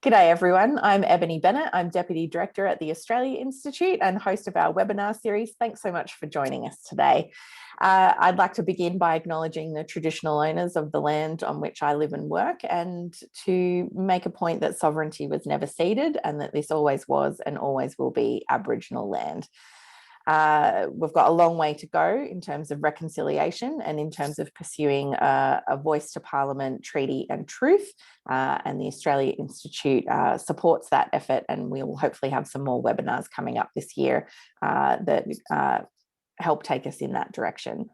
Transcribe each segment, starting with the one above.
G'day everyone, I'm Ebony Bennett. I'm Deputy Director at the Australia Institute and host of our webinar series. Thanks so much for joining us today. I'd like to begin by acknowledging the traditional owners of the land on which I live and work, and to make a point that sovereignty was never ceded and that this always was and always will be Aboriginal land. We've got a long way to go in terms of reconciliation and in terms of pursuing a voice to Parliament treaty and truth, and the Australia Institute supports that effort, and we will hopefully have some more webinars coming up this year that help take us in that direction.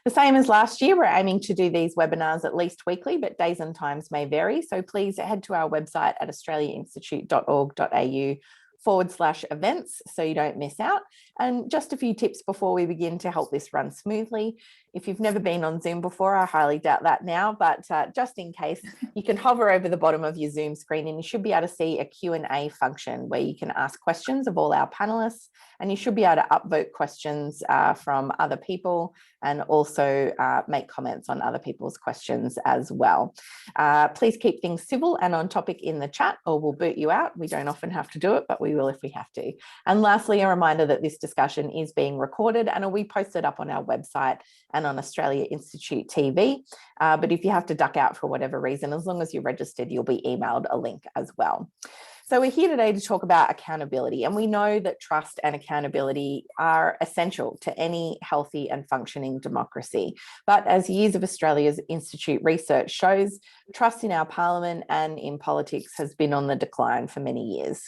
The same as last year, we're aiming to do these webinars at least weekly, but days and times may vary, so please head to our website at australiainstitute.org.au/events so you don't miss out. And just a few tips before we begin to help this run smoothly. If you've never been on Zoom before, I highly doubt that now, but just in case, you can hover over the bottom of your Zoom screen and you should be able to see a Q&A function where you can ask questions of all our panelists, and you should be able to upvote questions from other people and also make comments on other people's questions as well. Please keep things civil and on topic in the chat, or we'll boot you out. We don't often have to do it, but we will if we have to. And lastly, a reminder that this discussion is being recorded and will be posted up on our website and on Australia Institute TV. But if you have to duck out for whatever reason, as long as you're registered, you'll be emailed a link as well. So we're here today to talk about accountability, and we know that trust and accountability are essential to any healthy and functioning democracy. But as years of Australia's Institute research shows, trust in our Parliament and in politics has been on the decline for many years.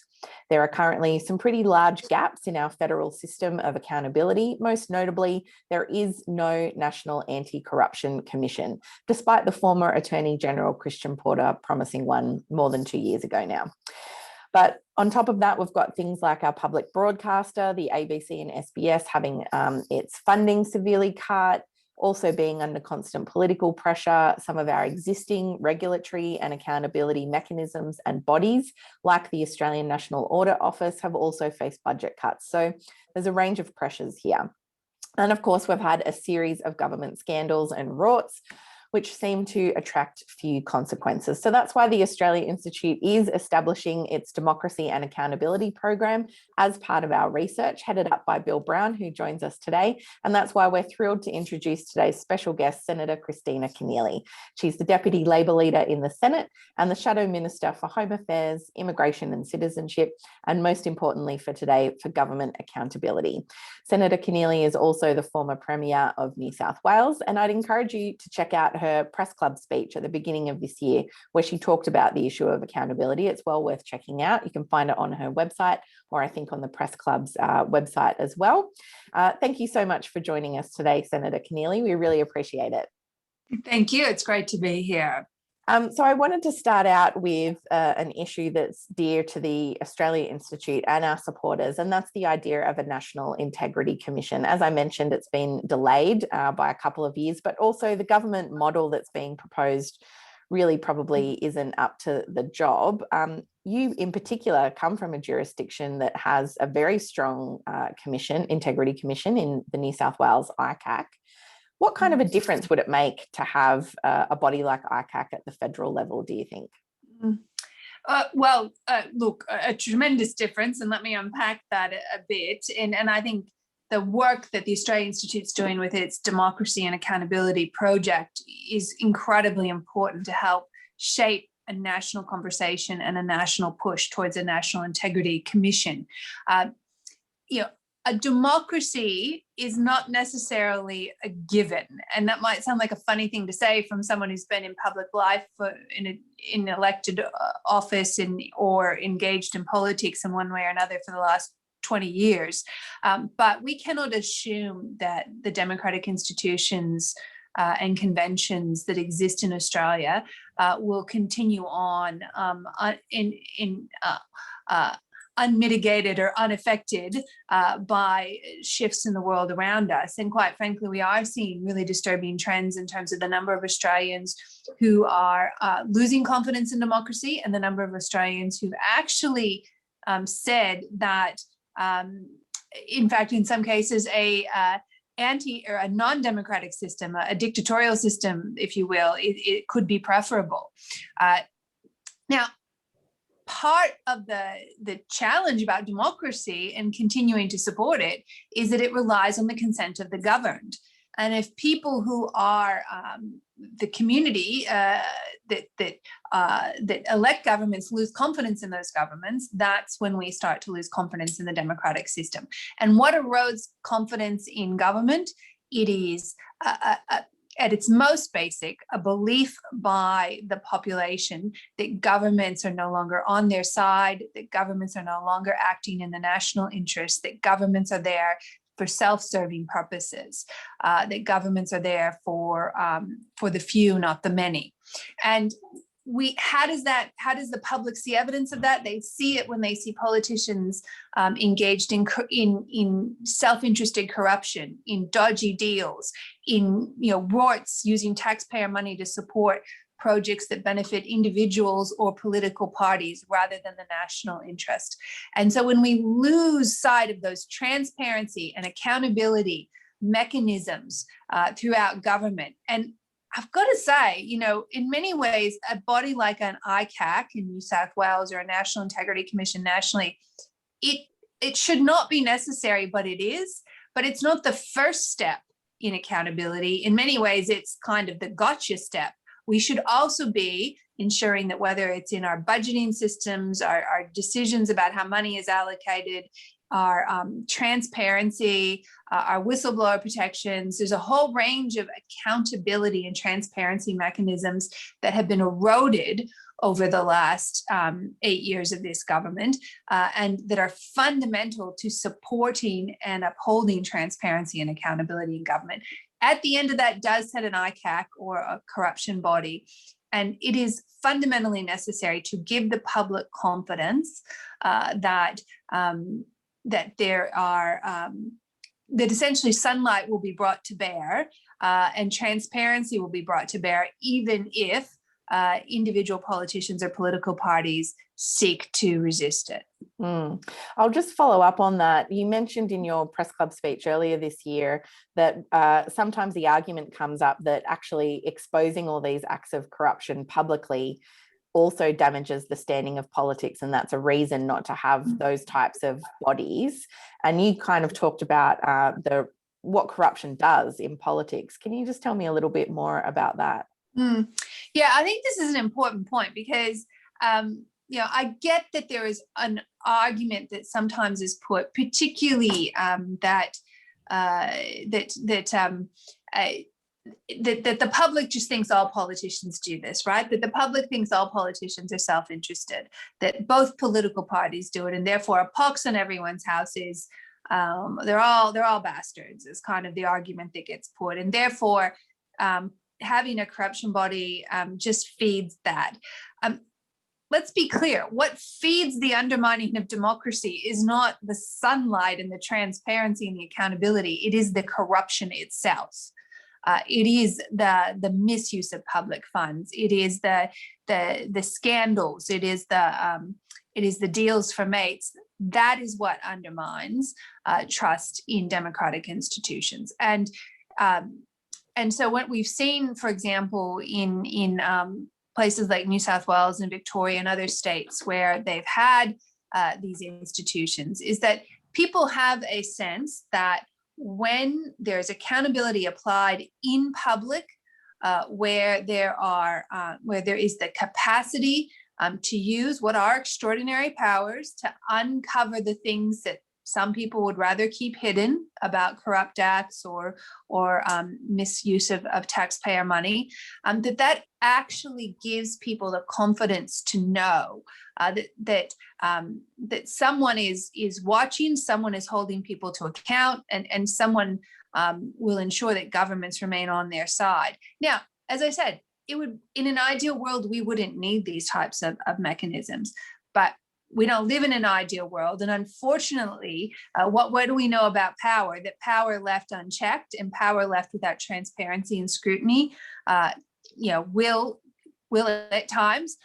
There are currently some pretty large gaps in our federal system of accountability. Most notably, there is no National Anti-Corruption Commission, despite the former Attorney General Christian Porter promising one more than 2 years ago now. But on top of that, we've got things like our public broadcaster, the ABC and SBS, having its funding severely cut, also being under constant political pressure. Some of our existing regulatory and accountability mechanisms and bodies, like the Australian National Audit Office, have also faced budget cuts. So there's a range of pressures here. And of course, we've had a series of government scandals and rorts, which seem to attract few consequences. So that's why the Australia Institute is establishing its Democracy and Accountability Program as part of our research, headed up by Bill Browne, who joins us today. And that's why we're thrilled to introduce today's special guest, Senator Kristina Keneally. She's the Deputy Labor Leader in the Senate and the Shadow Minister for Home Affairs, Immigration and Citizenship, and most importantly for today, for government accountability. Senator Keneally is also the former Premier of New South Wales, and I'd encourage you to check out her press club speech at the beginning of this year, where she talked about the issue of accountability. It's well worth checking out. You can find it on her website, or I think on the press club's website as well. Thank you so much for joining us today, Senator Keneally. We really appreciate it. Thank you. It's great to be here. So I wanted to start out with an issue that's dear to the Australia Institute and our supporters, and that's the idea of a National Integrity Commission. As I mentioned, it's been delayed by a couple of years, but also the government model that's being proposed really probably isn't up to the job. You in particular come from a jurisdiction that has a very strong integrity commission in the New South Wales ICAC. What kind of a difference would it make to have a body like ICAC at the federal level, do you think? Look, a tremendous difference, and let me unpack that a bit. And I think the work that the Australia Institute's doing with its Democracy and Accountability Project is incredibly important to help shape a national conversation and a national push towards a National Integrity Commission. A democracy is not necessarily a given, and that might sound like a funny thing to say from someone who's been in public life in elected office or engaged in politics in one way or another for the last 20 years. But we cannot assume that the democratic institutions and conventions that exist in Australia will continue on unmitigated or unaffected by shifts in the world around us. And quite frankly, we are seeing really disturbing trends in terms of the number of Australians who are losing confidence in democracy, and the number of Australians who've actually said that, in fact, in some cases, a non-democratic system, a dictatorial system, if you will, it could be preferable. Now, part of the challenge about democracy and continuing to support it is that it relies on the consent of the governed. And if people who are the community that elect governments lose confidence in those governments, that's when we start to lose confidence in the democratic system. And what erodes confidence in government? It is at its most basic, a belief by the population that governments are no longer on their side, that governments are no longer acting in the national interest, that governments are there for self-serving purposes, that governments are there for the few, not the many. And how does the public see evidence of that? They see it when they see politicians engaged in self-interested corruption, in dodgy deals, in rorts using taxpayer money to support projects that benefit individuals or political parties rather than the national interest. And so when we lose sight of those transparency and accountability mechanisms throughout government, and I've got to say, in many ways, a body like an ICAC in New South Wales or a National Integrity Commission nationally, it should not be necessary, but it is. But it's not the first step in accountability. In many ways, it's kind of the gotcha step. We should also be ensuring that whether it's in our budgeting systems, our decisions about how money is allocated, our transparency, our whistleblower protections. There's a whole range of accountability and transparency mechanisms that have been eroded over the last 8 years of this government and that are fundamental to supporting and upholding transparency and accountability in government. At the end of that does set an ICAC or a corruption body. And it is fundamentally necessary to give the public confidence that there are, that essentially sunlight will be brought to bear and transparency will be brought to bear, even if individual politicians or political parties seek to resist it. I'll just follow up on that. You mentioned in your press club speech earlier this year that sometimes the argument comes up that actually exposing all these acts of corruption publicly also damages the standing of politics, and that's a reason not to have those types of bodies. And you kind of talked about what corruption does in politics. Can you just tell me a little bit more about that? Yeah, I think this is an important point because I get that there is an argument that sometimes is put, particularly that the public just thinks all politicians do this, right? That the public thinks all politicians are self-interested, that both political parties do it, and therefore a pox on everyone's house is they're all bastards, is kind of the argument that gets put, and therefore having a corruption body just feeds that. Let's be clear, what feeds the undermining of democracy is not the sunlight and the transparency and the accountability, it is the corruption itself. It is the misuse of public funds. It is the scandals. It is the deals for mates. That is what undermines trust in democratic institutions. And so what we've seen, for example, in places like New South Wales and Victoria and other states where they've had these institutions, is that people have a sense that when there's accountability applied in public, where there is the capacity to use what are extraordinary powers to uncover the things that some people would rather keep hidden about corrupt acts or misuse of taxpayer money, that actually gives people the confidence to know that someone is watching, someone is holding people to account, and someone will ensure that governments remain on their side. Now, as I said, it would, in an ideal world, we wouldn't need these types of mechanisms, but we don't live in an ideal world. And unfortunately, what do we know about power? That power left unchecked and power left without transparency and scrutiny, will at times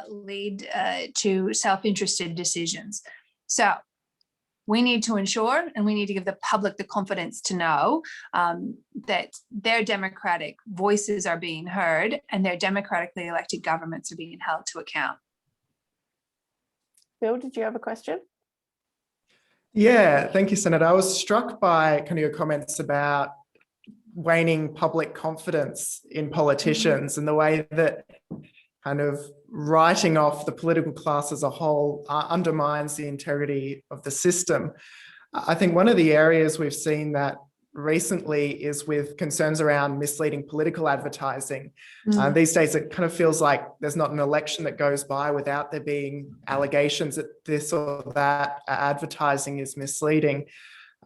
lead to self-interested decisions. So we need to ensure, and we need to give the public the confidence to know that their democratic voices are being heard and their democratically elected governments are being held to account. Bill, did you have a question? Yeah, thank you, Senator. I was struck by kind of your comments about waning public confidence in politicians and the way that kind of writing off the political class as a whole undermines the integrity of the system. I think one of the areas we've seen that recently is with concerns around misleading political advertising. These days, it kind of feels like there's not an election that goes by without there being allegations that this or that advertising is misleading.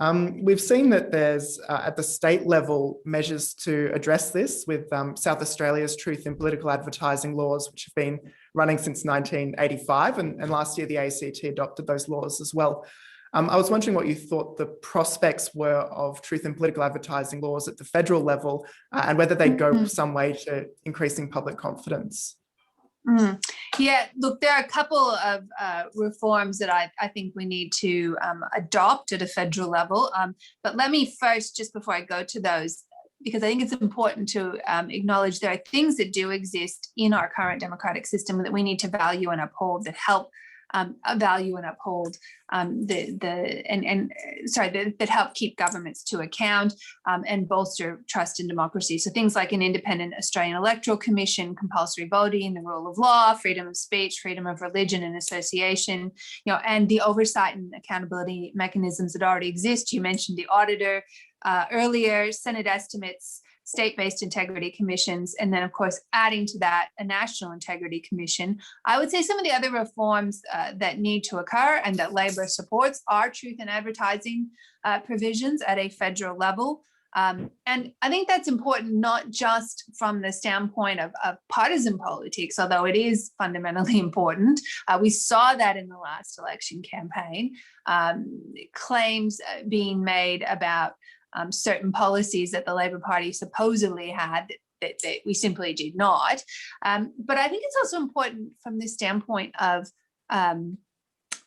We've seen that there's, at the state level, measures to address this with South Australia's truth in political advertising laws, which have been running since 1985, and last year the ACT adopted those laws as well. I was wondering what you thought the prospects were of truth in political advertising laws at the federal level and whether they'd go some way to increasing public confidence. Yeah, look, there are a couple of reforms that I think we need to adopt at a federal level. But let me first, just before I go to those, because I think it's important to acknowledge there are things that do exist in our current democratic system that we need to value and uphold, that help value and uphold that help keep governments to account and bolster trust in democracy. So things like an independent Australian Electoral Commission, compulsory voting, the rule of law, freedom of speech, freedom of religion and association, and the oversight and accountability mechanisms that already exist. You mentioned the auditor earlier, Senate estimates, state-based integrity commissions, and then, of course, adding to that a national integrity commission. I would say some of the other reforms that need to occur and that Labor supports are truth in advertising provisions at a federal level. And I think that's important, not just from the standpoint of partisan politics, although it is fundamentally important. We saw that in the last election campaign, claims being made about certain policies that the Labor Party supposedly had that we simply did not. But I think it's also important from the standpoint of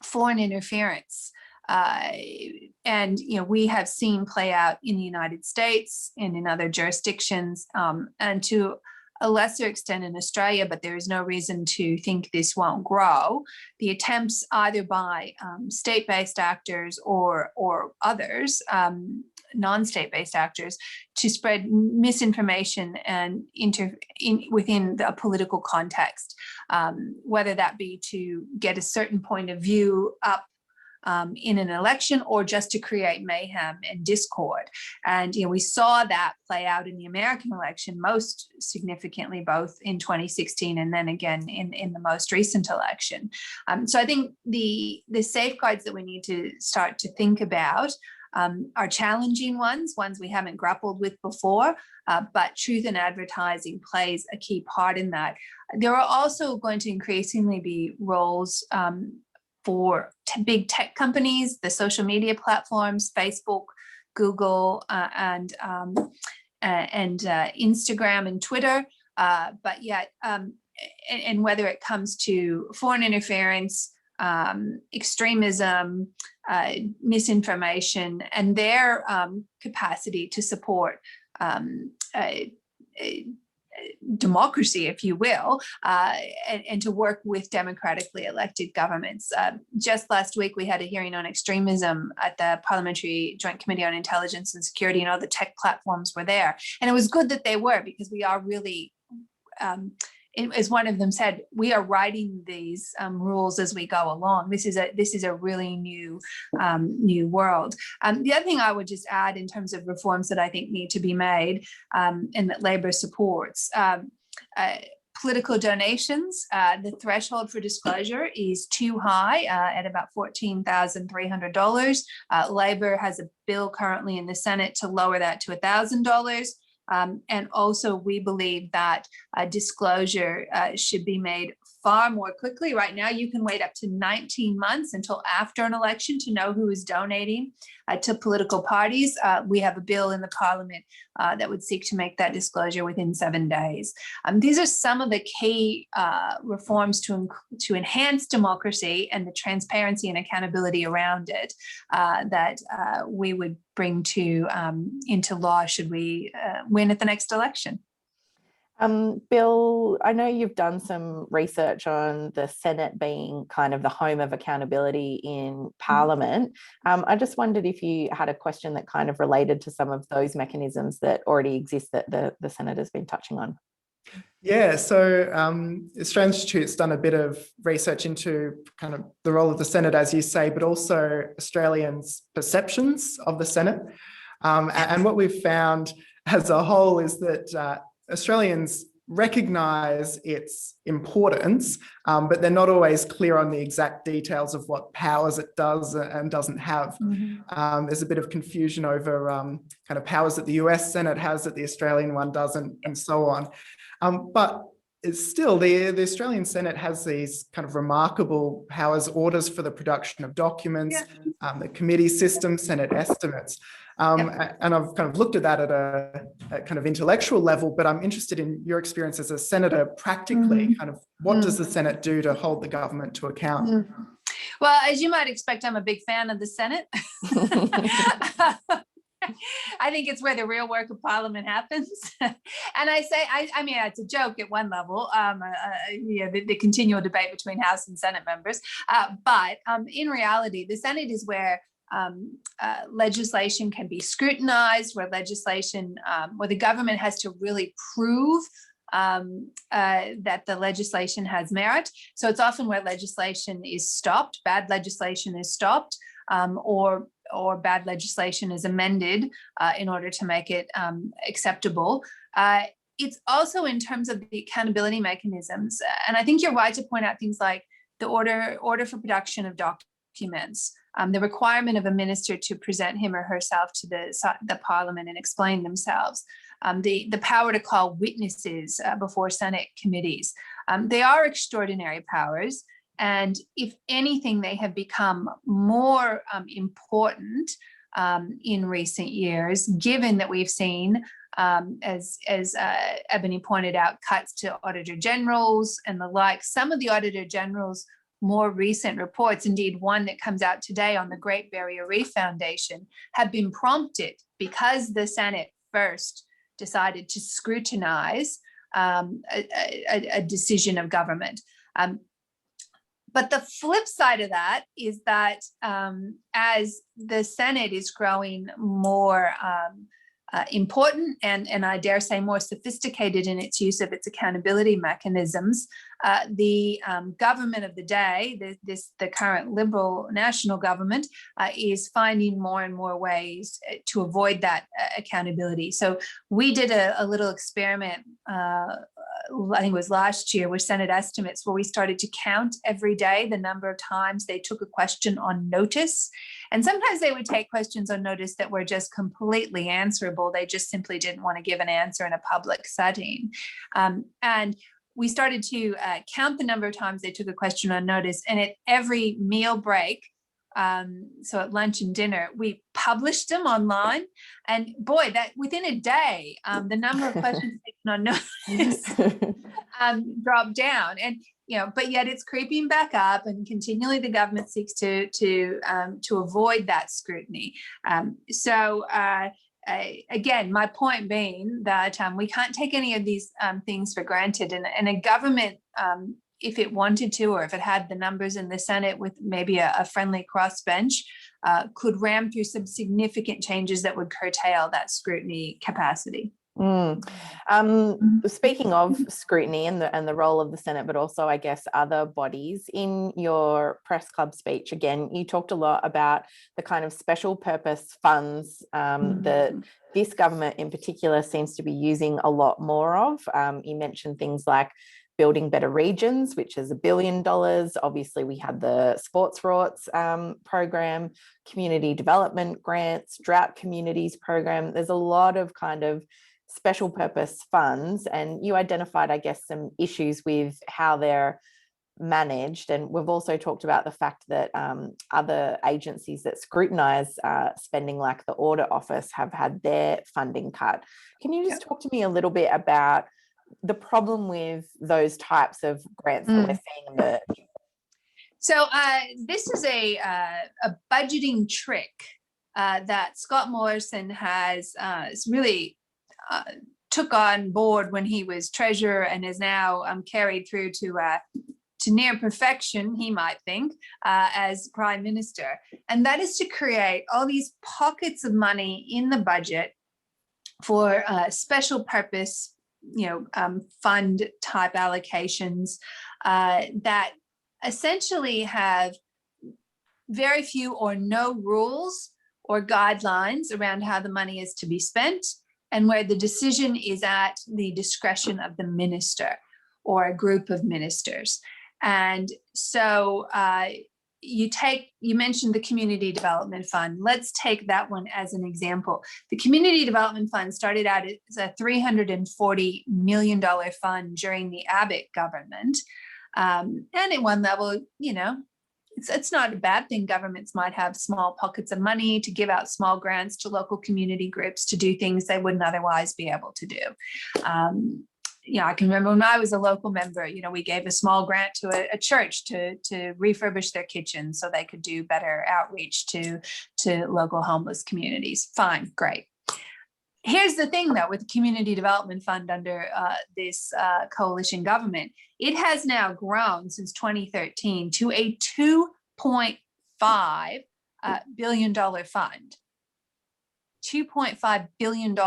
foreign interference. And we have seen play out in the United States and in other jurisdictions, and to a lesser extent in Australia, but there is no reason to think this won't grow. The attempts either by state-based actors or others, non-state-based actors, to spread misinformation and within the political context, whether that be to get a certain point of view up in an election or just to create mayhem and discord. And we saw that play out in the American election most significantly, both in 2016 and then again in the most recent election. So I think the safeguards that we need to start to think about are challenging ones we haven't grappled with before, but truth in advertising plays a key part in that. There are also going to increasingly be roles for big tech companies, the social media platforms, Facebook, Google, and Instagram and Twitter. But yet, and whether it comes to foreign interference, extremism, misinformation, and their capacity to support democracy, if you will, and to work with democratically elected governments. Just last week, we had a hearing on extremism at the Parliamentary Joint Committee on Intelligence and Security, and all the tech platforms were there. And it was good that they were, because we are really, as one of them said, we are writing these rules as we go along. This is a really new world. The other thing I would just add in terms of reforms that I think need to be made and that Labor supports, political donations. The threshold for disclosure is too high at about $14,300. Labor has a bill currently in the Senate to lower that to $1,000. And also, we believe that disclosure should be made far more quickly. Right now, you can wait up to 19 months until after an election to know who is donating to political parties. We have a bill in the Parliament that would seek to make that disclosure within 7 days. These are some of the key reforms to enhance democracy and the transparency and accountability around it that we would bring into law should we win at the next election. Bill, I know you've done some research on the Senate being kind of the home of accountability in Parliament. I just wondered if you had a question that kind of related to some of those mechanisms that already exist that the Senate has been touching on. Yeah, so Australian Institute's done a bit of research into kind of the role of the Senate, as you say, but also Australians' perceptions of the Senate. And what we've found as a whole is that Australians recognise its importance, but they're not always clear on the exact details of what powers it does and doesn't have. There's a bit of confusion over kind of powers that the US Senate has that the Australian one doesn't, and so on. But it's still, the Australian Senate has these kind of remarkable powers, orders for the production of documents, the committee system, Senate estimates. And I've kind of looked at that at a kind of intellectual level, but I'm interested in your experience as a senator practically, kind of what does the Senate do to hold the government to account? Well, as you might expect, I'm a big fan of the Senate. I think it's where the real work of Parliament happens. And I say, I mean, it's a joke at one level, the continual debate between House and Senate members. But in reality, the Senate is where legislation can be scrutinized, where legislation, where the government has to really prove that the legislation has merit. So it's often where legislation is stopped, bad legislation is stopped, or bad legislation is amended in order to make it acceptable. It's also in terms of the accountability mechanisms. And I think you're right to point out things like the order for production of documents, the requirement of a minister to present him or herself to the Parliament and explain themselves, the power to call witnesses before Senate committees. They are extraordinary powers. And if anything, they have become more important in recent years, given that we've seen, as Ebony pointed out, cuts to Auditor Generals and the like. Some of the Auditor General's more recent reports, indeed one that comes out today on the Great Barrier Reef Foundation, have been prompted because the Senate first decided to scrutinize a decision of government. But the flip side of that is that as the Senate is growing more important and I dare say more sophisticated in its use of its accountability mechanisms, the government of the day, the current Liberal national government, is finding more and more ways to avoid that accountability. So we did a little experiment, I think it was last year, with Senate estimates, where we started to count every day the number of times they took a question on notice. And sometimes they would take questions on notice that were just completely answerable. They just simply didn't want to give an answer in a public setting. And we started to count the number of times they took a question on notice. And at every meal break, so at lunch and dinner, we published them online. And boy, that within a day, the number of questions taken on notice dropped down. And but yet it's creeping back up, and continually the government seeks to avoid that scrutiny. Again, my point being that we can't take any of these things for granted, and a government, if it wanted to, or if it had the numbers in the Senate with maybe a friendly crossbench, could ram through some significant changes that would curtail that scrutiny capacity. Speaking of scrutiny and the role of the Senate, but also, I guess, other bodies, in your press club speech, again, you talked a lot about the kind of special purpose funds that this government in particular seems to be using a lot more of. You mentioned things like building better regions, which is $1 billion. Obviously, we had the Sports Rorts program, community development grants, drought communities program. There's a lot of kind of special purpose funds, and you identified, I guess, some issues with how they're managed. And we've also talked about the fact that other agencies that scrutinise spending, like the Audit Office, have had their funding cut. Can you just talk to me a little bit about the problem with those types of grants that we're seeing emerge? So this is a budgeting trick that Scott Morrison has really took on board when he was treasurer and is now carried through to near perfection, he might think, as prime minister. And that is to create all these pockets of money in the budget for special purpose, fund type allocations that essentially have very few or no rules or guidelines around how the money is to be spent, and where the decision is at the discretion of the minister or a group of ministers. And so you mentioned the Community Development Fund. Let's take that one as an example. The Community Development Fund started out as a $340 million fund during the Abbott government. And at one level, it's not a bad thing. Governments might have small pockets of money to give out small grants to local community groups to do things they wouldn't otherwise be able to do. I can remember when I was a local member, we gave a small grant to a church to refurbish their kitchen so they could do better outreach to local homeless communities. Fine, great. Here's the thing, though, with the Community Development Fund under this coalition government, it has now grown since 2013 to a $2.5 billion fund. $2.5 billion.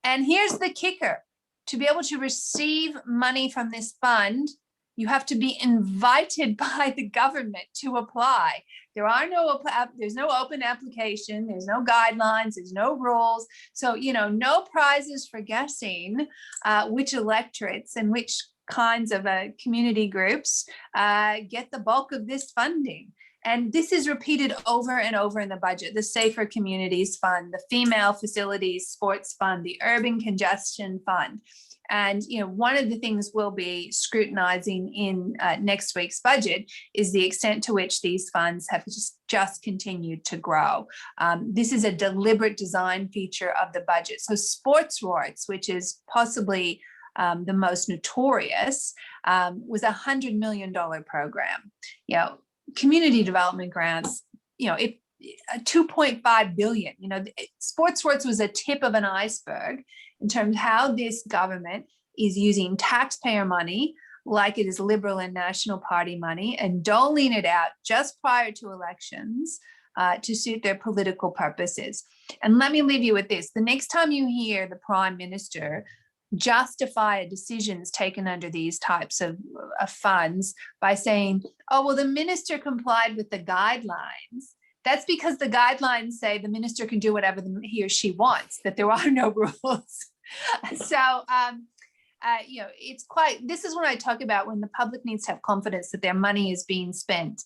And here's the kicker. To be able to receive money from this fund, you have to be invited by the government to apply. There's no open application, there's no guidelines, there's no rules. So, no prizes for guessing which electorates and which kinds of community groups get the bulk of this funding. And this is repeated over and over in the budget: the Safer Communities Fund, the Female Facilities Sports Fund, the Urban Congestion Fund. And one of the things we'll be scrutinizing in next week's budget is the extent to which these funds have just continued to grow. This is a deliberate design feature of the budget. So sports rights, which is possibly the most notorious, was a $100 million program. Community development grants, $2.5 billion. Sports rights was a tip of an iceberg in terms of how this government is using taxpayer money, like it is Liberal and National Party money, and doling it out just prior to elections to suit their political purposes. And let me leave you with this. The next time you hear the Prime Minister justify decisions taken under these types of funds by saying, oh, well, the minister complied with the guidelines, that's because the guidelines say the minister can do whatever he or she wants, that there are no rules. So, this is what I talk about when the public needs to have confidence that their money is being spent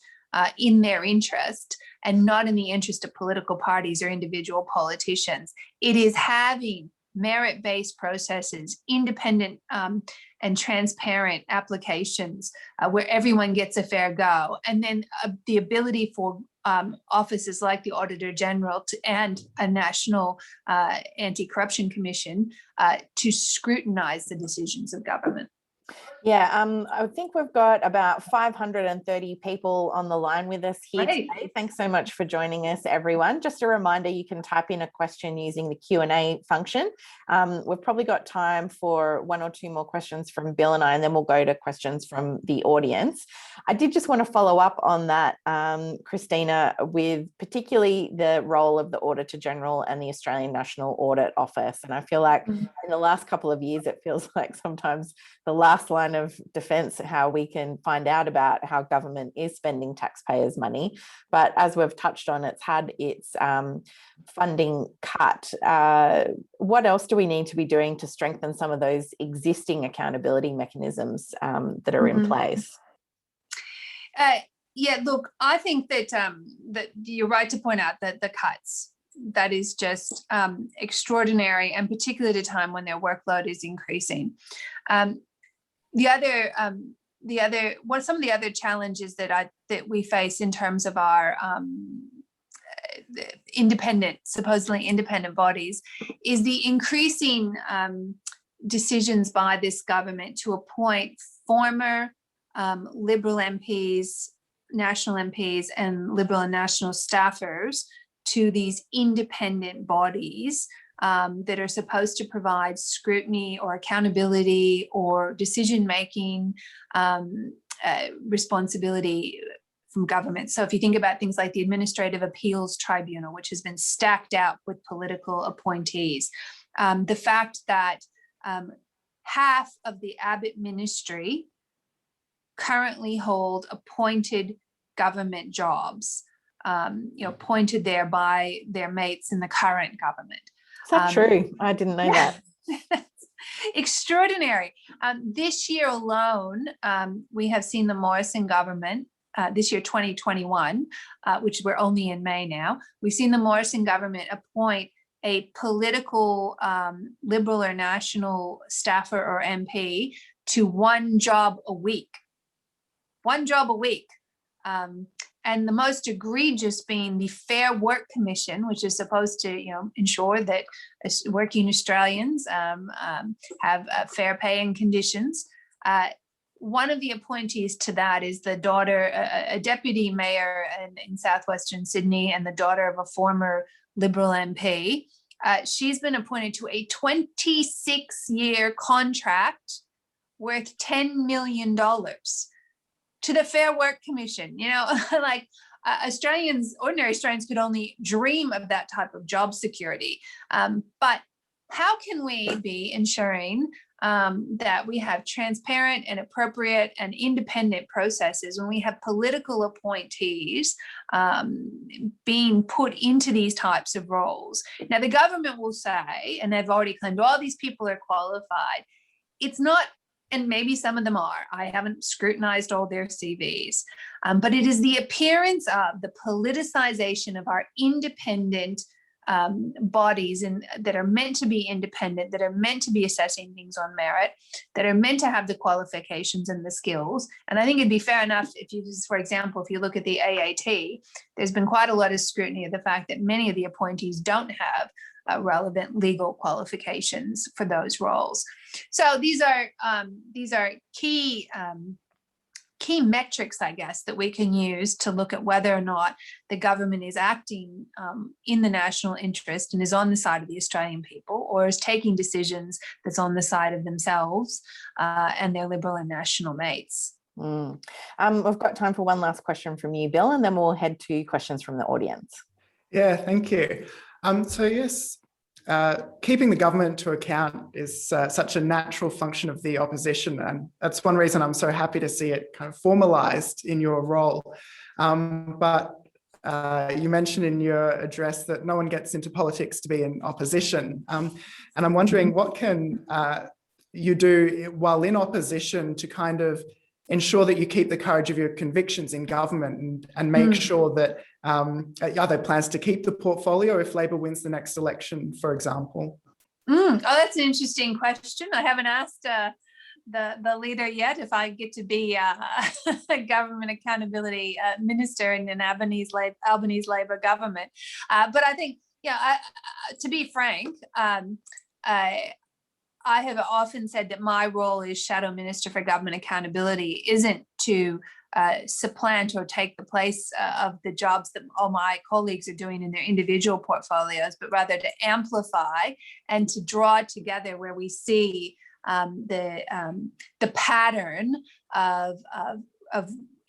in their interest and not in the interest of political parties or individual politicians. It is having merit-based processes, independent and transparent applications where everyone gets a fair go, and then the ability for offices like the Auditor General and a National Anti-Corruption Commission to scrutinize the decisions of government. Yeah, I think we've got about 530 people on the line with us here today. Thanks so much for joining us, everyone. Just a reminder, you can type in a question using the Q&A function. We've probably got time for one or two more questions from Bill and I, and then we'll go to questions from the audience. I did just want to follow up on that, Kristina, with particularly the role of the Auditor General and the Australian National Audit Office. And I feel like in the last couple of years, it feels like sometimes the last line of defense, how we can find out about how government is spending taxpayers' money. But as we've touched on, it's had its funding cut. What else do we need to be doing to strengthen some of those existing accountability mechanisms that are in place? Yeah, look, I think that that you're right to point out that the cuts, that is just extraordinary, and particularly at a time when their workload is increasing. Some of the other challenges that we face in terms of our supposedly independent bodies is the increasing decisions by this government to appoint former Liberal MPs, national MPs, and Liberal and national staffers to these independent bodies that are supposed to provide scrutiny or accountability or decision-making responsibility from government. So if you think about things like the Administrative Appeals Tribunal, which has been stacked out with political appointees, the fact that half of the Abbott ministry currently hold appointed government jobs, appointed there by their mates in the current government. Is that true? I didn't know that. Extraordinary. This year alone, we have seen the Morrison government, this year 2021, which we're only in May now, we've seen the Morrison government appoint a political Liberal or National staffer or MP to one job a week. And the most egregious being the Fair Work Commission, which is supposed to, ensure that working Australians have fair pay and conditions. One of the appointees to that is the daughter, a deputy mayor in southwestern Sydney, and the daughter of a former Liberal MP. She's been appointed to a 26-year contract worth $10 million. To the Fair Work Commission, like ordinary Australians could only dream of that type of job security. But how can we be ensuring that we have transparent and appropriate and independent processes when we have political appointees being put into these types of roles? Now, the government will say, and they've already claimed all these people are qualified. It's not. And maybe some of them are. I haven't scrutinized all their CVs. But it is the appearance of the politicization of our independent bodies that are meant to be independent, that are meant to be assessing things on merit, that are meant to have the qualifications and the skills. And I think it'd be fair enough if you, for example, if you look at the AAT, there's been quite a lot of scrutiny of the fact that many of the appointees don't have relevant legal qualifications for those roles. So these are key metrics, I guess, that we can use to look at whether or not the government is acting in the national interest and is on the side of the Australian people, or is taking decisions that's on the side of themselves and their Liberal and National mates. We've got time for one last question from you, Bill, and then we'll head to questions from the audience. Yeah, thank you. So yes, keeping the government to account is such a natural function of the opposition, and that's one reason I'm so happy to see it kind of formalised in your role. But you mentioned in your address that no one gets into politics to be in opposition, and I'm wondering what can you do while in opposition to kind of ensure that you keep the courage of your convictions in government and make sure that are there plans to keep the portfolio if Labor wins the next election, for example? Oh, that's an interesting question. I haven't asked the leader yet if I get to be a government accountability minister in an Albany's Labor government. But I think, to be frank, I have often said that my role as Shadow Minister for Government Accountability isn't to supplant or take the place of the jobs that all my colleagues are doing in their individual portfolios, but rather to amplify and to draw together where we see the pattern of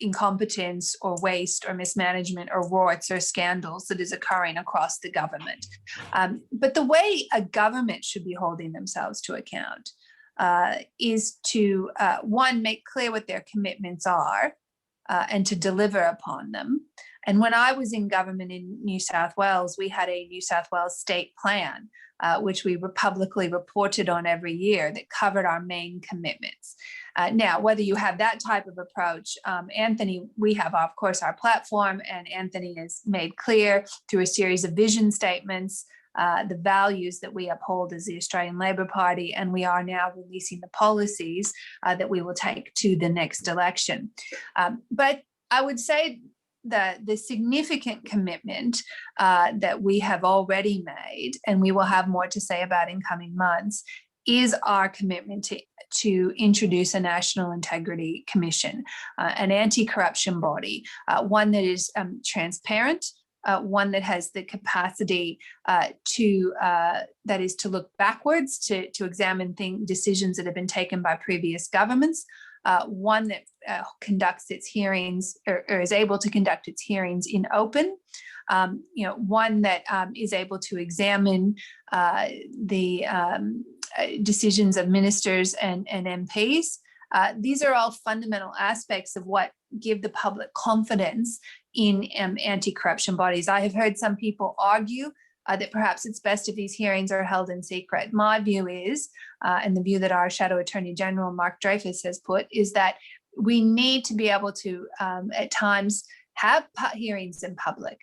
incompetence or waste or mismanagement or warts or scandals that is occurring across the government. But the way a government should be holding themselves to account is to, one, make clear what their commitments are and to deliver upon them. And when I was in government in New South Wales, we had a New South Wales state plan, which we publicly reported on every year, that covered our main commitments. Now, whether you have that type of approach, Anthony, we have, of course, our platform, and Anthony has made clear through a series of vision statements the values that we uphold as the Australian Labor Party, and we are now releasing the policies that we will take to the next election. But I would say that the significant commitment that we have already made, and we will have more to say about in coming months, is our commitment to introduce a National Integrity Commission, an anti-corruption body, one that is transparent, one that has the capacity to look backwards, to examine decisions that have been taken by previous governments, one that conducts its hearings or is able to conduct its hearings in open, one that is able to examine the decisions of ministers and MPs. These are all fundamental aspects of what give the public confidence in anti-corruption bodies. I have heard some people argue that perhaps it's best if these hearings are held in secret. My view is, and the view that our Shadow Attorney General, Mark Dreyfus, has put, is that we need to be able to, at times, have hearings in public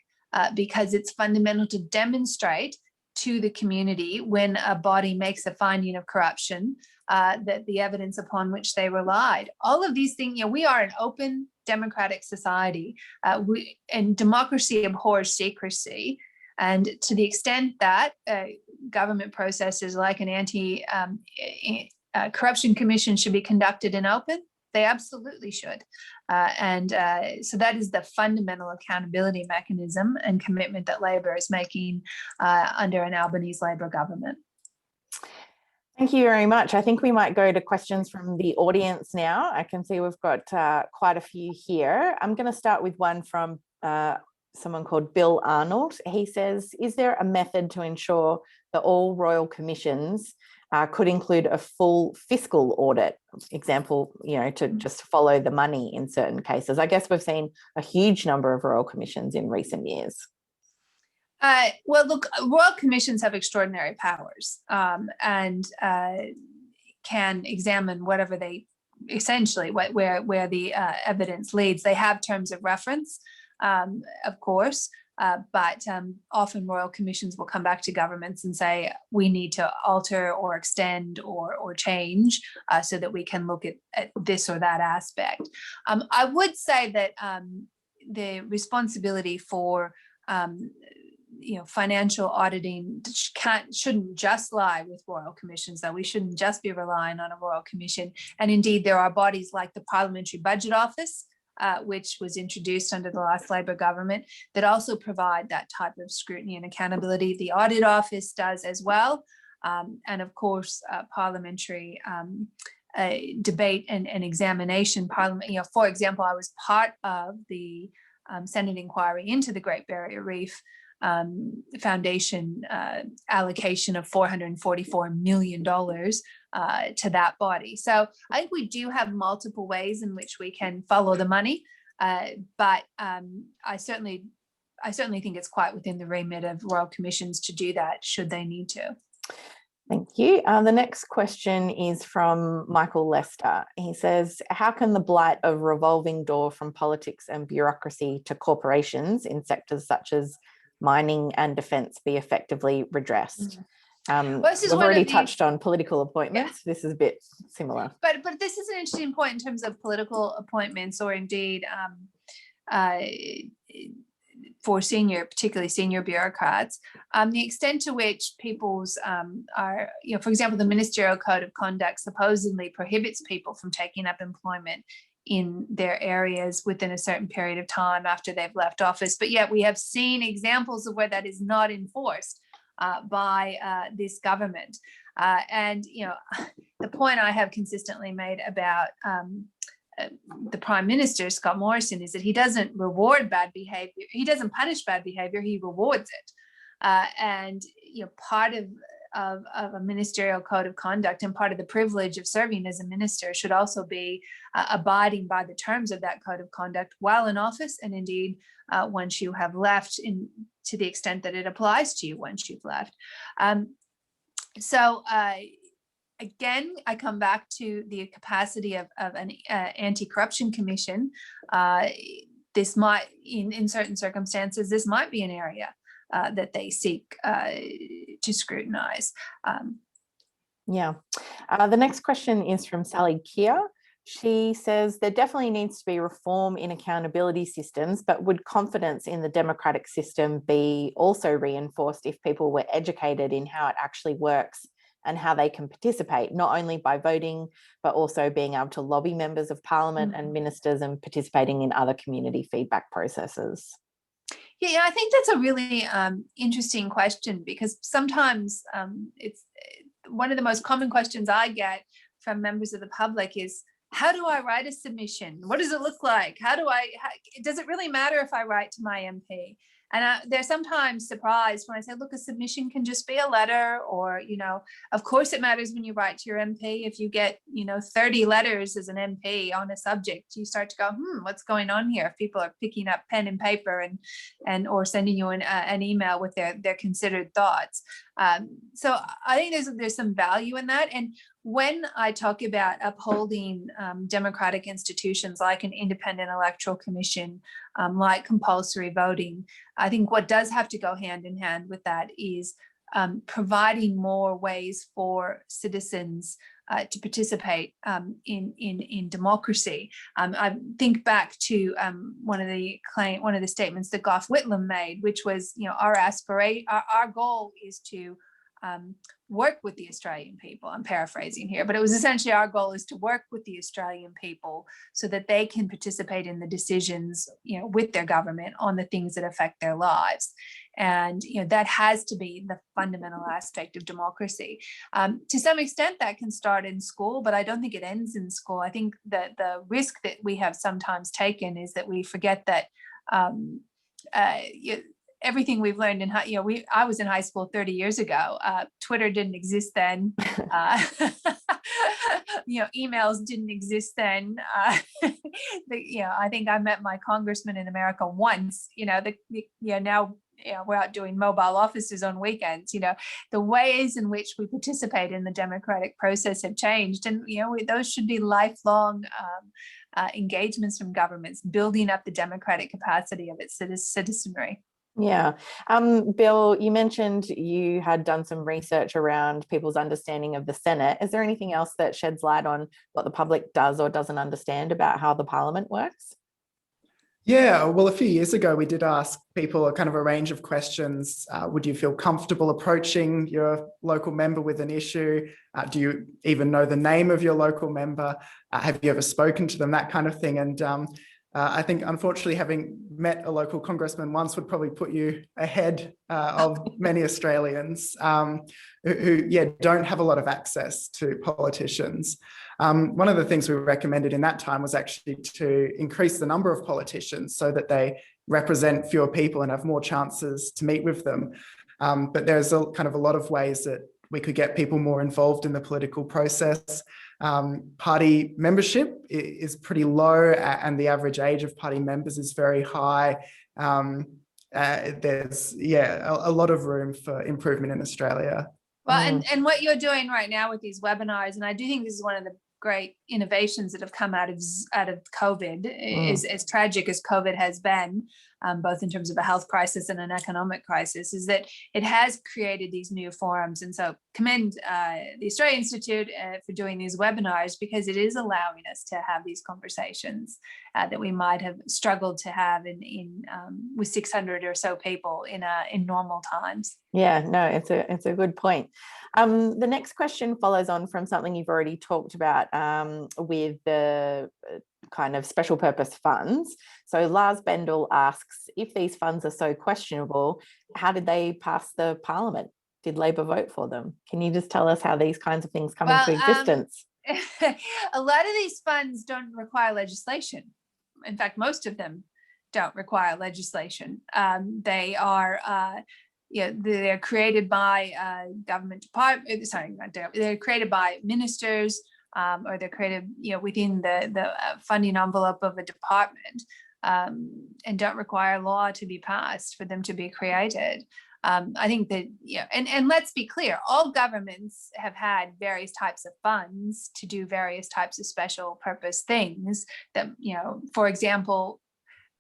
because it's fundamental to demonstrate to the community when a body makes a finding of corruption that the evidence upon which they relied. All of these things, we are an open democratic society, and democracy abhors secrecy. And to the extent that government processes like an anti-corruption commission should be conducted in open, they absolutely should. So that is the fundamental accountability mechanism and commitment that Labor is making under an Albanese Labor government. Thank you very much. I think we might go to questions from the audience now. I can see we've got quite a few here. I'm going to start with one from someone called Bill Arnold. He says, is there a method to ensure that all royal commissions could include a full fiscal audit? Example, to just follow the money in certain cases. I guess we've seen a huge number of royal commissions in recent years. Well, look, royal commissions have extraordinary powers and can examine whatever they essentially where the evidence leads. They have terms of reference, of course, but often royal commissions will come back to governments and say we need to alter or extend or change so that we can look at this or that aspect. I would say that the responsibility for financial auditing shouldn't just lie with royal commissions, though. We shouldn't just be relying on a royal commission. And indeed, there are bodies like the Parliamentary Budget Office, which was introduced under the last Labor government, that also provide that type of scrutiny and accountability. The Audit Office does as well. And of course, parliamentary debate and examination. Parliament, for example, I was part of the Senate inquiry into the Great Barrier Reef Foundation allocation of $444 million to that body. So I think we do have multiple ways in which we can follow the money, but I certainly think it's quite within the remit of royal commissions to do that should they need to. Thank you. The next question is from Michael Lester. He says, how can the blight of revolving door from politics and bureaucracy to corporations in sectors such as mining and defence be effectively redressed? We've already touched on political appointments. Yeah. This is a bit similar. But this is an interesting point in terms of political appointments, or indeed for particularly senior bureaucrats, the extent to which people's are, for example, the Ministerial Code of Conduct supposedly prohibits people from taking up employment in their areas within a certain period of time after they've left office. But yet we have seen examples of where that is not enforced by this government. And the point I have consistently made about the Prime Minister, Scott Morrison, is that he doesn't reward bad behavior. He doesn't punish bad behavior. He rewards it. And part of a ministerial code of conduct and part of the privilege of serving as a minister should also be abiding by the terms of that code of conduct while in office, and indeed once you have left, to the extent that it applies to you once you've left. Again, I come back to the capacity of an anti-corruption commission. This might, in certain circumstances, this might be an area that they seek to scrutinize. The next question is from Sally Keir. She says there definitely needs to be reform in accountability systems, but would confidence in the democratic system be also reinforced if people were educated in how it actually works and how they can participate, not only by voting, but also being able to lobby members of parliament and ministers and participating in other community feedback processes? Yeah, I think that's a really interesting question, because sometimes it's one of the most common questions I get from members of the public is, how do I write a submission? What does it look like? Does it really matter if I write to my MP? And they're sometimes surprised when I say, look, a submission can just be a letter, or, of course it matters when you write to your MP. If you get, 30 letters as an MP on a subject, you start to go, what's going on here? If people are picking up pen and paper or sending you an email with their considered thoughts. So I think there's some value in that. And when I talk about upholding democratic institutions like an independent electoral commission, like compulsory voting, I think what does have to go hand in hand with that is providing more ways for citizens to participate in democracy. I think back to one of the statements that Gough Whitlam made, which was, our goal is to work with the Australian people. I'm paraphrasing here, but it was essentially, our goal is to work with the Australian people so that they can participate in the decisions, with their government on the things that affect their lives. And, that has to be the fundamental aspect of democracy. To some extent, that can start in school, but I don't think it ends in school. I think that the risk that we have sometimes taken is that we forget that everything we've learned in I was in high school 30 years ago. Twitter didn't exist then. Emails didn't exist then. I think I met my congressman in America once. Now we're out doing mobile offices on weekends. The ways in which we participate in the democratic process have changed, and those should be lifelong engagements from governments, building up the democratic capacity of its citizenry. Yeah. Bill, you mentioned you had done some research around people's understanding of the Senate. Is there anything else that sheds light on what the public does or doesn't understand about how the Parliament works? Yeah, well, a few years ago, we did ask people a kind of a range of questions. Would you feel comfortable approaching your local member with an issue? Do you even know the name of your local member? Have you ever spoken to them? That kind of thing. And I think, unfortunately, having met a local congressman once would probably put you ahead of many Australians who don't have a lot of access to politicians. One of the things we recommended in that time was actually to increase the number of politicians so that they represent fewer people and have more chances to meet with them. But there's a lot of ways that we could get people more involved in the political process. Party membership is pretty low, and the average age of party members is very high. There's a lot of room for improvement in Australia. Well, and what you're doing right now with these webinars, and I do think this is one of the great innovations that have come out of COVID, is as tragic as COVID has been, both in terms of a health crisis and an economic crisis, is that it has created these new forums. And so commend the Australia Institute for doing these webinars, because it is allowing us to have these conversations that we might have struggled to have in with 600 or so people in normal times. Yeah, no, it's a good point. The next question follows on from something you've already talked about with the kind of special purpose funds. So Lars Bendel asks, if these funds are so questionable, how did they pass the Parliament? Did Labor vote for them? Can you just tell us how these kinds of things come into existence? A lot of these funds don't require legislation. In fact, most of them don't require legislation. They are they're created by government department. They're created by ministers, or they're created, within the funding envelope of a department, and don't require law to be passed for them to be created. I think that, and let's be clear, all governments have had various types of funds to do various types of special purpose things that, for example,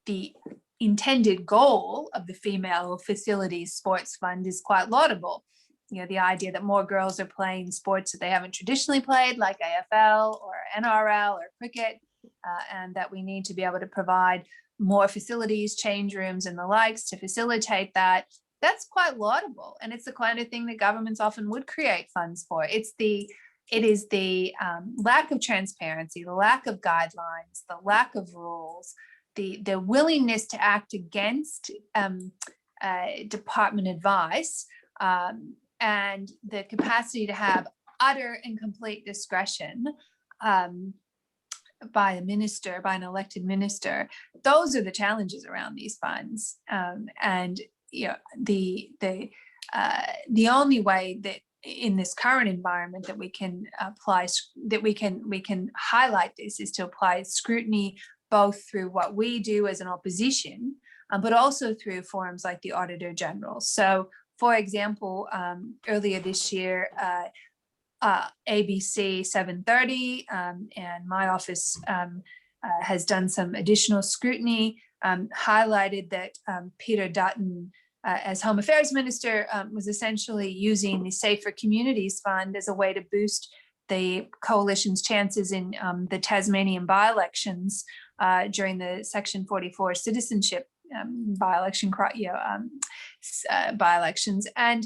the intended goal of the Female Facilities Sports Fund is quite laudable. The idea that more girls are playing sports that they haven't traditionally played, like AFL or NRL or cricket, and that we need to be able to provide more facilities, change rooms and the likes to facilitate that. That's quite laudable. And it's the kind of thing that governments often would create funds for. It is the lack of transparency, the lack of guidelines, the lack of rules the willingness to act against department advice, and the capacity to have utter and complete discretion by a minister, by an elected minister. Those are the challenges around these funds, and the only way that in this current environment that we can apply, that we can highlight this, is to apply scrutiny both through what we do as an opposition, but also through forums like the Auditor General. So, for example, earlier this year, ABC 730 and my office has done some additional scrutiny, highlighted that Peter Dutton, as Home Affairs Minister, was essentially using the Safer Communities Fund as a way to boost the coalition's chances in the Tasmanian by-elections during the Section 44 citizenship by-elections. And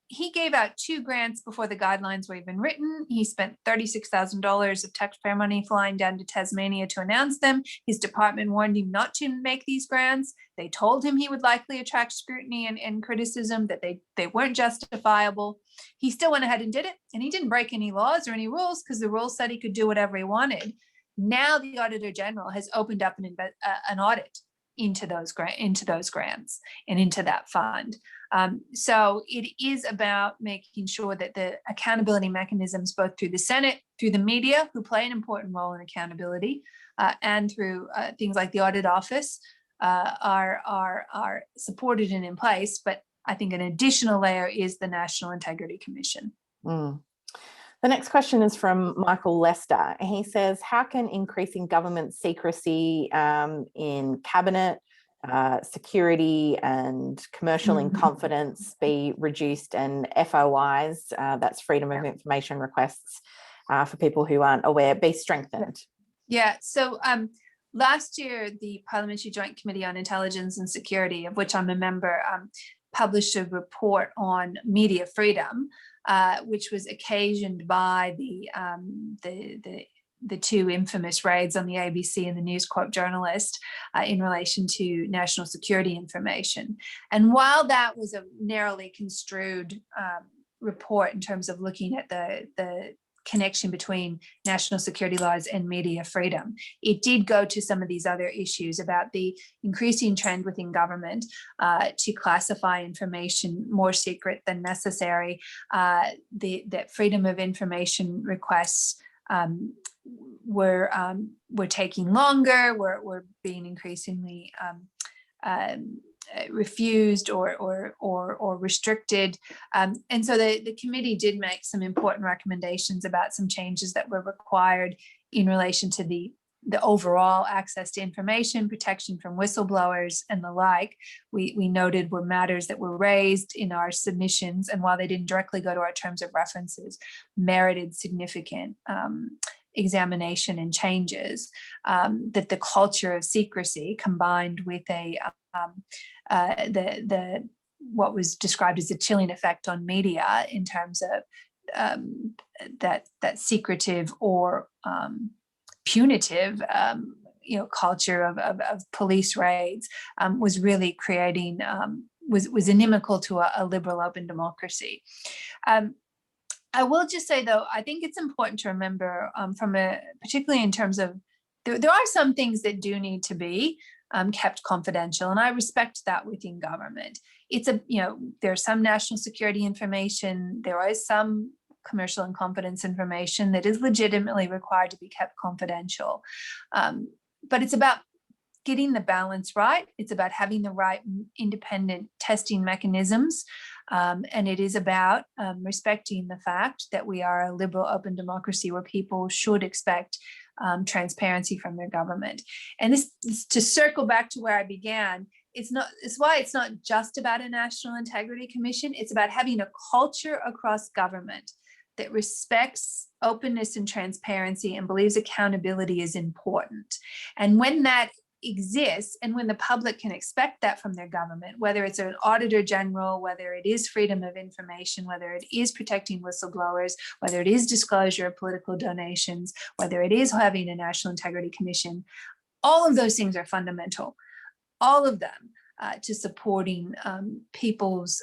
he gave out 2 grants before the guidelines were even written. He spent $36,000 of taxpayer money flying down to Tasmania to announce them. His department warned him not to make these grants. They told him he would likely attract scrutiny and criticism, that they weren't justifiable. He still went ahead and did it, and he didn't break any laws or any rules, because the rules said he could do whatever he wanted. Now the Auditor General has opened up an audit into those grants and into that fund. So it is about making sure that the accountability mechanisms, both through the Senate, through the media, who play an important role in accountability, and through things like the Audit Office, are supported and in place. But I think an additional layer is the National Integrity Commission. The next question is from Michael Lester. He says, how can increasing government secrecy in cabinet, security and commercial in confidence be reduced, and FOIs, that's freedom of information requests for people who aren't aware, be strengthened? Yeah, so last year, the Parliamentary Joint Committee on Intelligence and Security, of which I'm a member, published a report on media freedom, which was occasioned by the 2 infamous raids on the ABC and the News Corp journalist in relation to national security information. And while that was a narrowly construed report in terms of looking at the connection between national security laws and media freedom, it did go to some of these other issues about the increasing trend within government to classify information more secret than necessary, that freedom of information requests were taking longer, were being increasingly refused or restricted, and so the committee did make some important recommendations about some changes that were required in relation to the overall access to information, protection from whistleblowers, and the like. We noted were matters that were raised in our submissions, and while they didn't directly go to our terms of references, merited significant examination and changes. That the culture of secrecy, combined with what was described as a chilling effect on media in terms of that secretive or punitive culture of police raids, was really creating was inimical to a liberal open democracy. I will just say, though, I think it's important to remember, particularly in terms of there are some things that do need to be kept confidential, and I respect that within government. There's some national security information, there is some commercial and confidence information that is legitimately required to be kept confidential. But it's about getting the balance right. It's about having the right independent testing mechanisms. And it is about respecting the fact that we are a liberal open democracy where people should expect transparency from their government. And this to circle back to where I began, it's why it's not just about a National Integrity Commission. It's about having a culture across government that respects openness and transparency and believes accountability is important. And when that exists, and when the public can expect that from their government, whether it's an auditor general, whether it is freedom of information, whether it is protecting whistleblowers, whether it is disclosure of political donations, whether it is having a National Integrity Commission, all of those things are fundamental, all of them, to supporting people's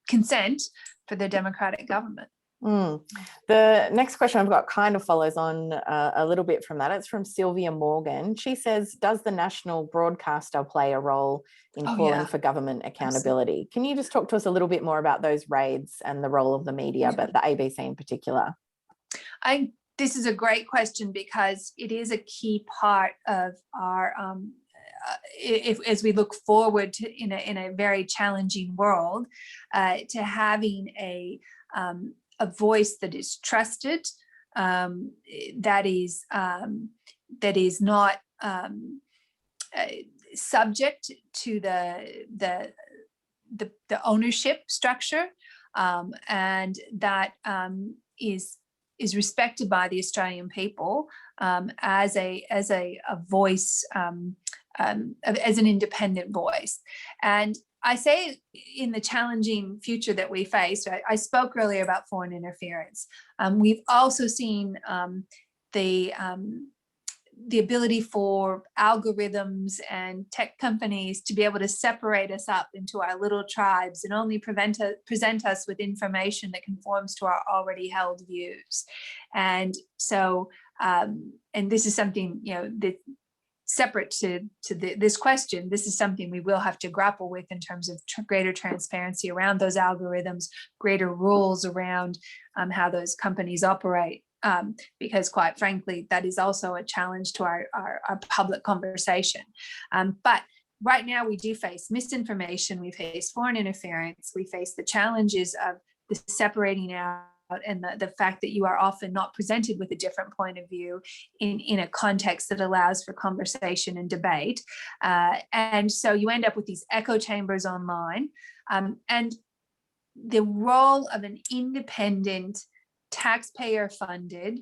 consent for their democratic government. The next question I've got kind of follows on a little bit from that. It's from Sylvia Morgan. She says, does the national broadcaster play a role in calling for government accountability? Absolutely. Can you just talk to us a little bit more about those raids and the role of the media, but the ABC in particular? This is a great question, because it is a key part of our as we look forward to in a very challenging world, to having a voice that is trusted, that is not subject to the ownership structure, and that is respected by the Australian people as a voice, as an independent voice. And I say in the challenging future that we face, I spoke earlier about foreign interference. We've also seen the ability for algorithms and tech companies to be able to separate us up into our little tribes and only present us with information that conforms to our already held views. And so, and this is something, that separate to this question, this is something we will have to grapple with in terms of greater transparency around those algorithms, greater rules around how those companies operate, because quite frankly, that is also a challenge to our public conversation. But right now we do face misinformation, we face foreign interference, we face the challenges of the separating out and the fact that you are often not presented with a different point of view in a context that allows for conversation and debate. And so you end up with these echo chambers online. And the role of an independent, taxpayer-funded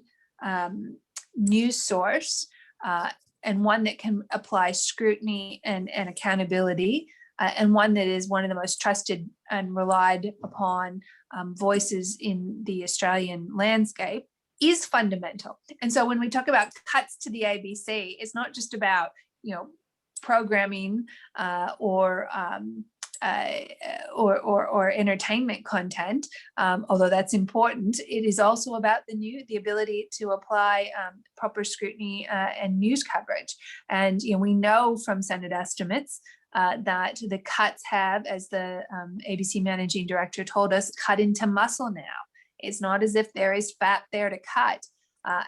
news source, and one that can apply scrutiny and accountability, and one that is one of the most trusted and relied upon voices in the Australian landscape, is fundamental. And so when we talk about cuts to the ABC, it's not just about programming or entertainment content, although that's important. It is also about the ability to apply proper scrutiny and news coverage. And we know from Senate estimates that the cuts have, as the ABC managing director told us, cut into muscle now. It's not as if there is fat there to cut.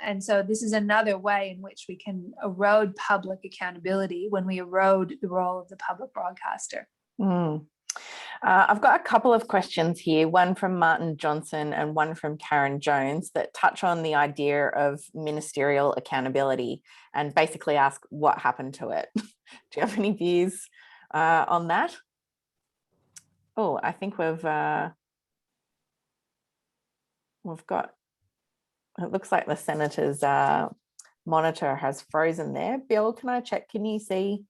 And so this is another way in which we can erode public accountability when we erode the role of the public broadcaster. I've got a couple of questions here, one from Martin Johnson and one from Karen Jones, that touch on the idea of ministerial accountability and basically ask what happened to it. Do you have any views on that? Oh, I think we've got, it looks like the Senator's monitor has frozen there. Bill, can I check? Can you see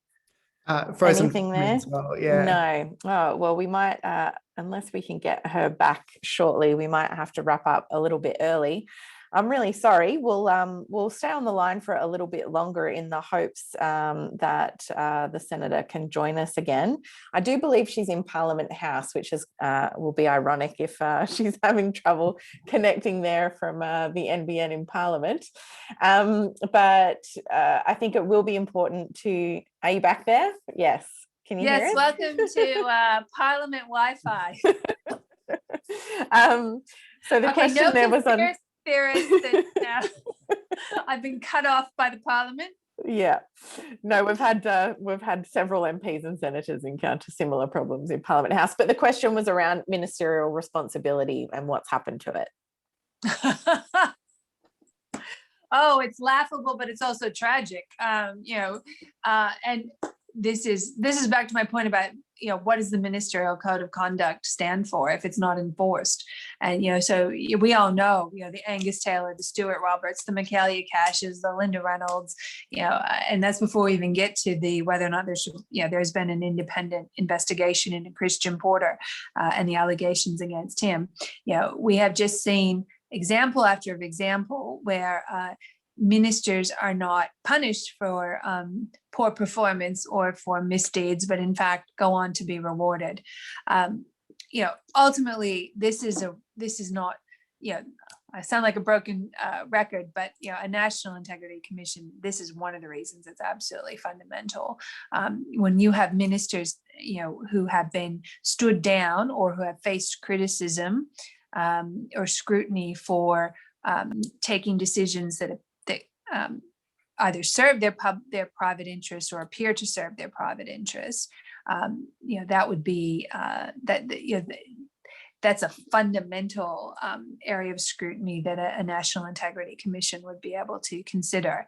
frozen anything there? as well, yeah. No. Oh, well, we might, unless we can get her back shortly, we might have to wrap up a little bit early. I'm really sorry. We'll stay on the line for a little bit longer in the hopes that the Senator can join us again. I do believe she's in Parliament House, which is will be ironic if she's having trouble connecting there from the NBN in Parliament. But I think it will be important to. Are you back there? Yes. Can you hear us? Yes. Welcome to Parliament Wi-Fi. So the question there was on. That I've been cut off by the Parliament. Yeah, no, we've had several MPs and senators encounter similar problems in Parliament House, but the question was around ministerial responsibility and what's happened to it. Oh, it's laughable, but it's also tragic. And this is back to my point about what does the ministerial code of conduct stand for if it's not enforced? And so we all know the Angus Taylor, the Stuart Roberts, the Michaelia Cashes, the Linda Reynolds, and that's before we even get to the whether or not there's been an independent investigation into Christian Porter and the allegations against him. We have just seen example after example where ministers are not punished for poor performance or for misdeeds, but in fact go on to be rewarded. Ultimately, this is not, I sound like a broken record, but a National Integrity Commission, this is one of the reasons it's absolutely fundamental. When you have ministers, who have been stood down or who have faced criticism or scrutiny for taking decisions that either serve their private interests or appear to serve their private interests, that would be that's a fundamental area of scrutiny that a National Integrity Commission would be able to consider.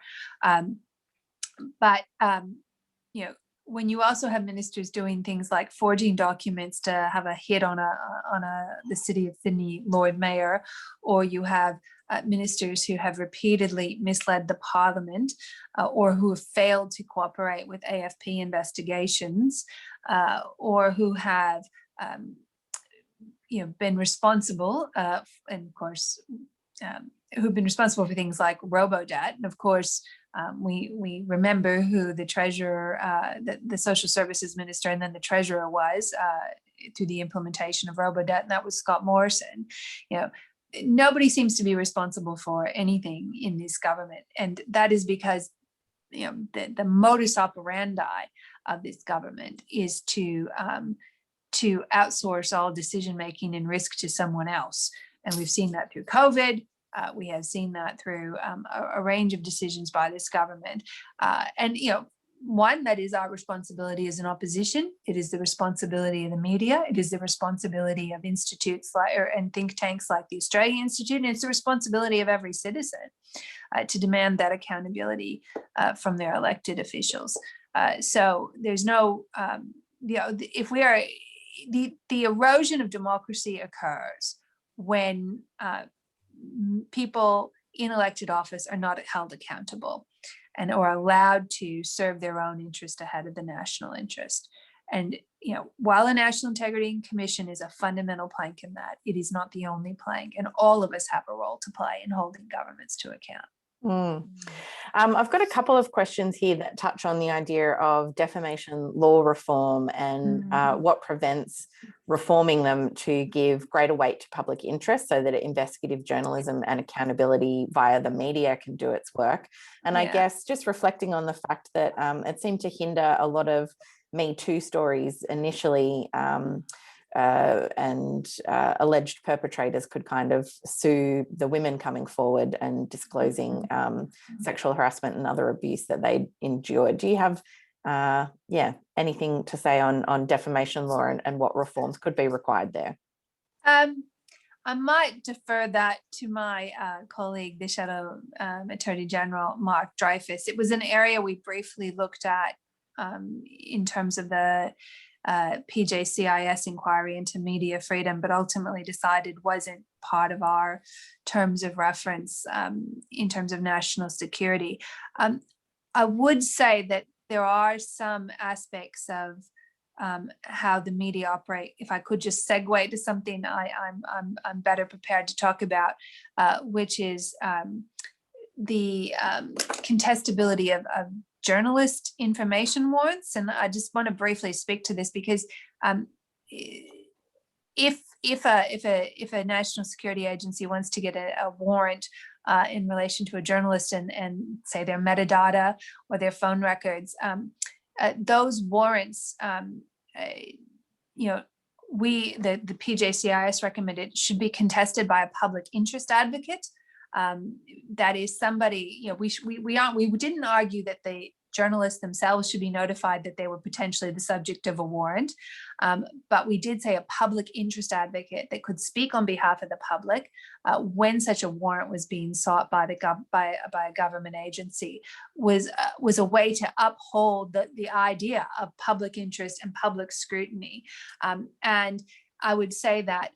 But when you also have ministers doing things like forging documents to have a hit on the City of Sydney Lord Mayor, or you have ministers who have repeatedly misled the Parliament, or who have failed to cooperate with AFP investigations, or who have been responsible, and of course, who've been responsible for things like robo-debt. And of course, we remember who the treasurer, the social services minister, and then the treasurer was through the implementation of robo-debt, and that was Scott Morrison. Nobody seems to be responsible for anything in this government, and that is because the modus operandi of this government is to outsource all decision making and risk to someone else, and we've seen that through COVID. We have seen that through a range of decisions by this government. And, one, that is our responsibility as an opposition. It is the responsibility of the media. It is the responsibility of institutes and think tanks like the Australia Institute. And it's the responsibility of every citizen to demand that accountability from their elected officials. So there's no, if we are, the erosion of democracy occurs when people in elected office are not held accountable and are allowed to serve their own interest ahead of the national interest. And while a National Integrity Commission is a fundamental plank in that, it is not the only plank, and all of us have a role to play in holding governments to account. I've got a couple of questions here that touch on the idea of defamation law reform and what prevents reforming them to give greater weight to public interest so that investigative journalism and accountability via the media can do its work. And I guess just reflecting on the fact that it seemed to hinder a lot of Me Too stories initially, and alleged perpetrators could kind of sue the women coming forward and disclosing sexual harassment and other abuse that they endured. Do you have anything to say on defamation law and what reforms could be required there? I might defer that to my colleague, the Shadow Attorney General, Mark Dreyfus. It was an area we briefly looked at in terms of the PJCIS inquiry into media freedom, but ultimately decided wasn't part of our terms of reference in terms of national security. I would say that there are some aspects of how the media operate. If I could just segue to something I'm better prepared to talk about, which is the contestability of journalist information warrants. And I just want to briefly speak to this because if a national security agency wants to get a warrant in relation to a journalist and say their metadata or their phone records, those warrants, the PJCIS recommended should be contested by a public interest advocate. That is somebody, we didn't argue that the journalists themselves should be notified that they were potentially the subject of a warrant, but we did say a public interest advocate that could speak on behalf of the public when such a warrant was being sought by a government agency was a way to uphold the idea of public interest and public scrutiny. And I would say that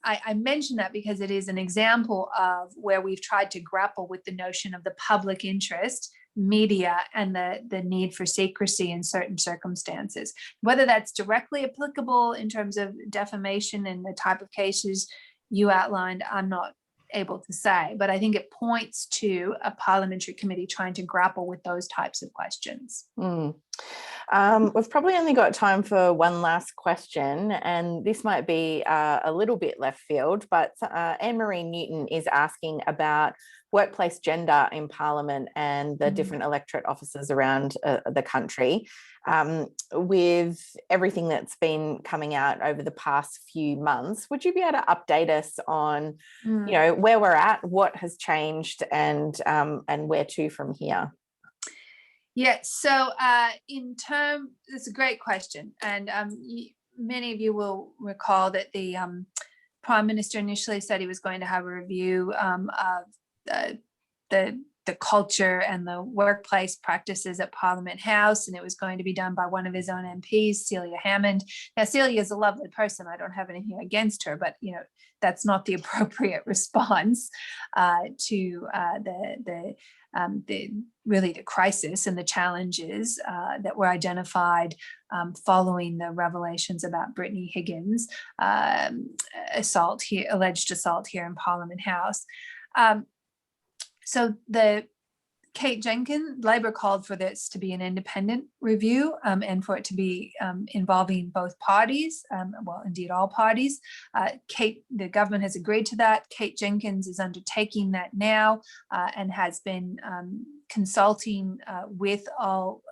I mention that because it is an example of where we've tried to grapple with the notion of the public interest, media, and the need for secrecy in certain circumstances. Whether that's directly applicable in terms of defamation and the type of cases you outlined, I'm not able to say, but I think it points to a parliamentary committee trying to grapple with those types of questions. We've probably only got time for one last question, and this might be a little bit left field, but Anne-Marie Newton is asking about workplace gender in Parliament and the different electorate offices around the country. With everything that's been coming out over the past few months, would you be able to update us on, you know, where we're at, what has changed, and where to from here? Yeah, so it's a great question. And many of you will recall that the Prime Minister initially said he was going to have a review of the culture and the workplace practices at Parliament House, and it was going to be done by one of his own MPs, Celia Hammond. Now, Celia is a lovely person. I don't have anything against her, but you know, that's not the appropriate response to the crisis and the challenges that were identified following the revelations about Brittany Higgins' alleged assault here in Parliament House. So Kate Jenkins, Labor called for this to be an independent review and for it to be involving both parties, well, indeed all parties. The government has agreed to that. Kate Jenkins is undertaking that now and has been consulting with all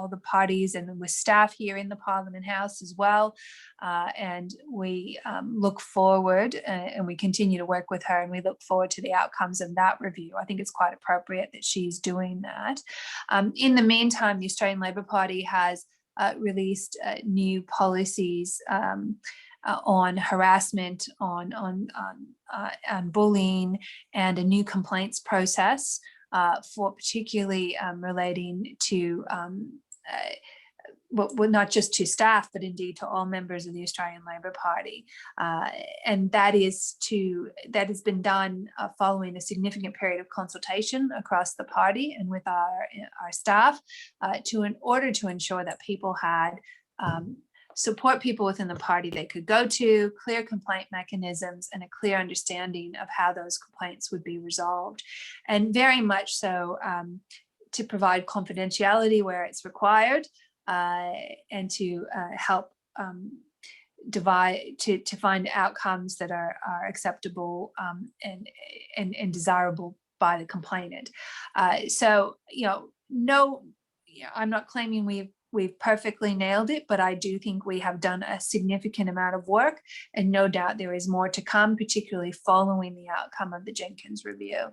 the parties and with staff here in the Parliament House as well. And we look forward and we continue to work with her, and we look forward to the outcomes of that review. I think it's quite appropriate that she's doing that. In the meantime, the Australian Labor Party has released new policies on harassment, on bullying, and a new complaints process for particularly relating to well, not just to staff, but indeed to all members of the Australian Labor Party. And that has been done following a significant period of consultation across the party and with our staff in order to ensure that people had support people within the party they could go to, clear complaint mechanisms, and a clear understanding of how those complaints would be resolved. And very much so to provide confidentiality where it's required, and to help to find outcomes that are acceptable and desirable by the complainant. So, you know, I'm not claiming we've perfectly nailed it, but I do think we have done a significant amount of work, and no doubt there is more to come, particularly following the outcome of the Jenkins review.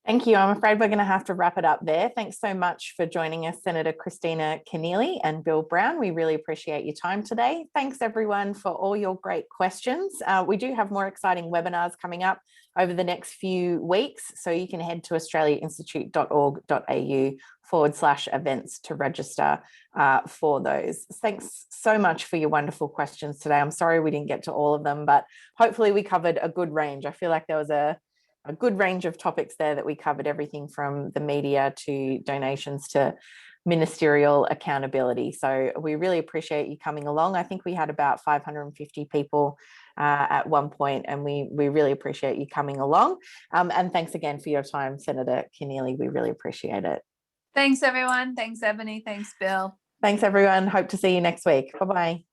Thank you. I'm afraid we're going to have to wrap it up there. Thanks so much for joining us, Senator Kristina Keneally and Bill Browne. We really appreciate your time today. Thanks everyone for all your great questions. We do have more exciting webinars coming up over the next few weeks, so you can head to australiainstitute.org.au/events to register for those. Thanks so much for your wonderful questions today. I'm sorry we didn't get to all of them, but hopefully we covered a good range. I feel like there was a good range of topics there that we covered, everything from the media to donations to ministerial accountability. So we really appreciate you coming along. I think we had about 550 people at one point, and we really appreciate you coming along. And thanks again for your time, Senator Keneally. We really appreciate it. Thanks, everyone. Thanks, Ebony. Thanks, Bill. Thanks, everyone. Hope to see you next week. Bye-bye.